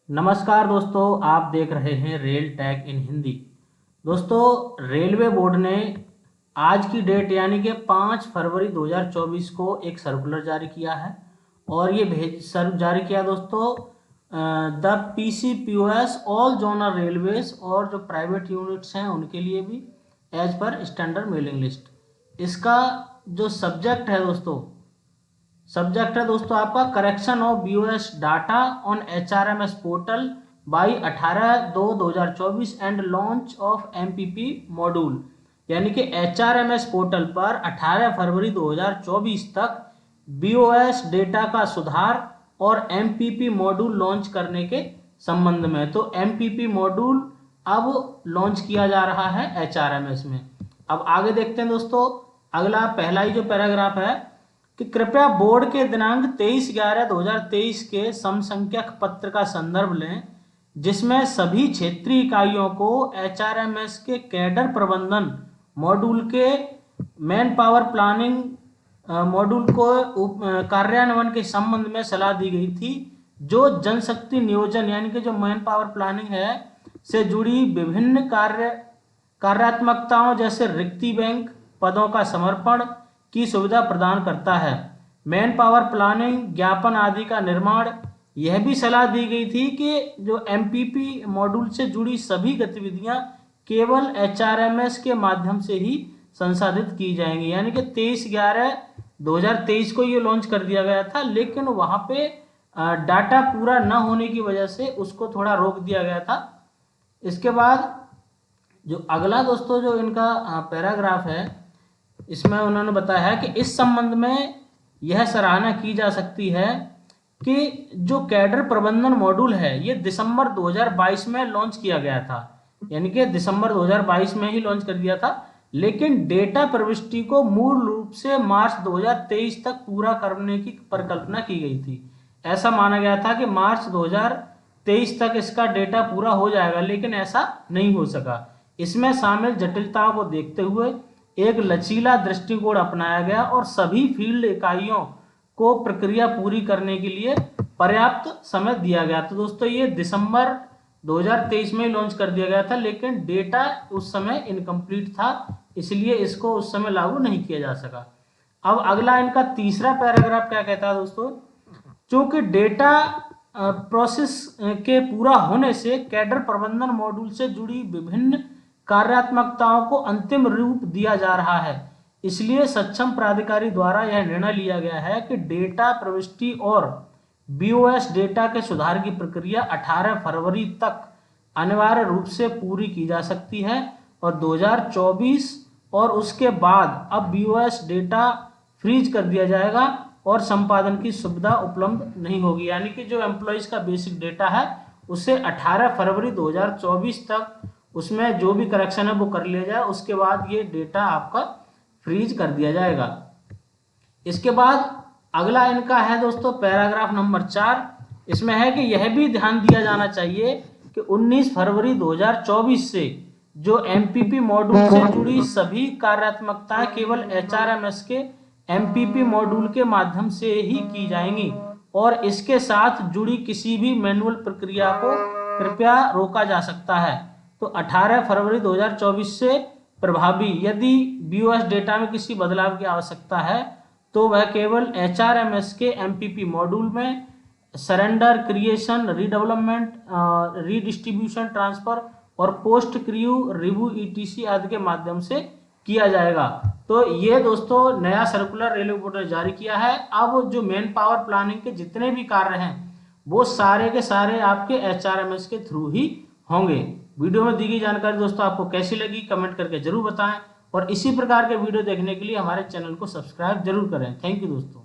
नमस्कार दोस्तों, आप देख रहे हैं रेल टैग इन हिंदी। दोस्तों, रेलवे बोर्ड ने आज की डेट यानी कि 5 फरवरी 2024 को एक सर्कुलर जारी किया है और ये जारी किया दोस्तों the PCPOS all zonal railways और जो प्राइवेट यूनिट्स हैं उनके लिए भी as per standard mailing list. इसका जो सब्जेक्ट है दोस्तों आपका correction of BOS data on HRMS portal by 18/2/2024 and launch of MPP module. यानी कि HRMS पोर्टल पर 18 फरवरी 2024 तक BOS डेटा का सुधार और MPP मॉड्यूल लॉन्च करने के संबंध में। तो MPP मॉड्यूल अब लॉन्च किया जा रहा है HRMS में। अब आगे देखते हैं दोस्तों, अगला पहला ही जो पैराग्राफ है कि कृपया बोर्ड के दिनांक 23/11/2023 के समसंख्यक पत्र का संदर्भ लें, जिसमें सभी क्षेत्रीय इकाइयों को HRMS के कैडर प्रबंधन मॉड्यूल के मैन पावर प्लानिंग मॉड्यूल को कार्यान्वयन के संबंध में सलाह दी गई थी, जो जनशक्ति नियोजन यानी कि जो मैन पावर प्लानिंग है से जुड़ी विभिन्न कार्यात्मकताओं जैसे रिक्ति बैंक पदों का समर्पण की सुविधा प्रदान करता है, मैन पावर प्लानिंग ज्ञापन आदि का निर्माण। यह भी सलाह दी गई थी कि जो MPP मॉड्यूल से जुड़ी सभी गतिविधियां केवल HRMS के माध्यम से ही संसाधित की जाएंगी। यानी कि 23/11/2023 को ये लॉन्च कर दिया गया था, लेकिन वहां पे डाटा पूरा न होने की वजह से उसको थोड़ा रोक दिया गया था। इसके बाद जो अगला दोस्तों जो इनका पैराग्राफ है, इसमें उन्होंने बताया है कि इस संबंध में यह सराहना की जा सकती है कि जो कैडर प्रबंधन मॉड्यूल है ये दिसंबर 2022 में लॉन्च किया गया था। यानी कि दिसंबर 2022 में ही लॉन्च कर दिया था, लेकिन डेटा प्रविष्टि को मूल रूप से मार्च 2023 तक पूरा करने की परिकल्पना की गई थी। ऐसा माना गया था कि मार्च 2023 तक इसका डेटा पूरा हो जाएगा, लेकिन ऐसा नहीं हो सका। इसमें शामिल जटिलताओं को देखते हुए एक लचीला दृष्टिकोण अपनाया गया और सभी फील्ड इकाइयों को प्रक्रिया पूरी करने के लिए पर्याप्त समय दिया गया। तो दोस्तों ये दिसंबर 2023 में लॉन्च कर दिया गया था, लेकिन डेटा उस समय इनकम्प्लीट था, इसलिए इसको उस समय लागू नहीं किया जा सका। अब अगला इनका तीसरा पैराग्राफ क्या कहता है दोस्तों, चूंकि डेटा प्रोसेस के पूरा होने से कैडर प्रबंधन मॉड्यूल से जुड़ी विभिन्न कार्यात्मकताओं को अंतिम रूप दिया जा रहा है, इसलिए सक्षम प्राधिकारी द्वारा यह निर्णय लिया गया है कि डेटा प्रविष्टि और BOS डेटा के सुधार की प्रक्रिया 18 फरवरी तक अनिवार्य रूप से पूरी की जा सकती है और 2024 और उसके बाद अब BOS डेटा फ्रीज कर दिया जाएगा और संपादन की सुविधा उपलब्ध नहीं होगी। यानी कि जो एम्प्लॉइज का बेसिक डेटा है उसे 18 फरवरी 2024 तक उसमें जो भी करेक्शन है वो कर लिया जाए, उसके बाद ये डेटा आपका फ्रीज कर दिया जाएगा। इसके बाद अगला इनका है दोस्तों पैराग्राफ नंबर 4। इसमें है कि यह भी ध्यान दिया जाना चाहिए कि 19 फरवरी 2024 से जो MPP मॉड्यूल से जुड़ी सभी कार्यात्मकताएं केवल HRMS के MPP मॉड्यूल के माध्यम से ही की जाएंगी और इसके साथ जुड़ी किसी भी मैनुअल प्रक्रिया को कृपया रोका जा सकता है। तो 18 फरवरी 2024 से प्रभावी यदि BOS डेटा में किसी बदलाव की आवश्यकता है तो वह केवल HRMS के MPP मॉड्यूल में surrender, creation, redevelopment, redistribution, transfer और पोस्ट क्रियू रिव्यू ETC आदि के माध्यम से किया जाएगा। तो ये दोस्तों नया सर्कुलर रेलवे बोर्ड ने जारी किया है। अब जो मेन पावर प्लानिंग के जितने भी कार्य हैं वो सारे के सारे आपके HRMS के थ्रू ही होंगे। वीडियो में दी गई जानकारी दोस्तों आपको कैसी लगी कमेंट करके जरूर बताएं और इसी प्रकार के वीडियो देखने के लिए हमारे चैनल को सब्सक्राइब जरूर करें। थैंक यू दोस्तों।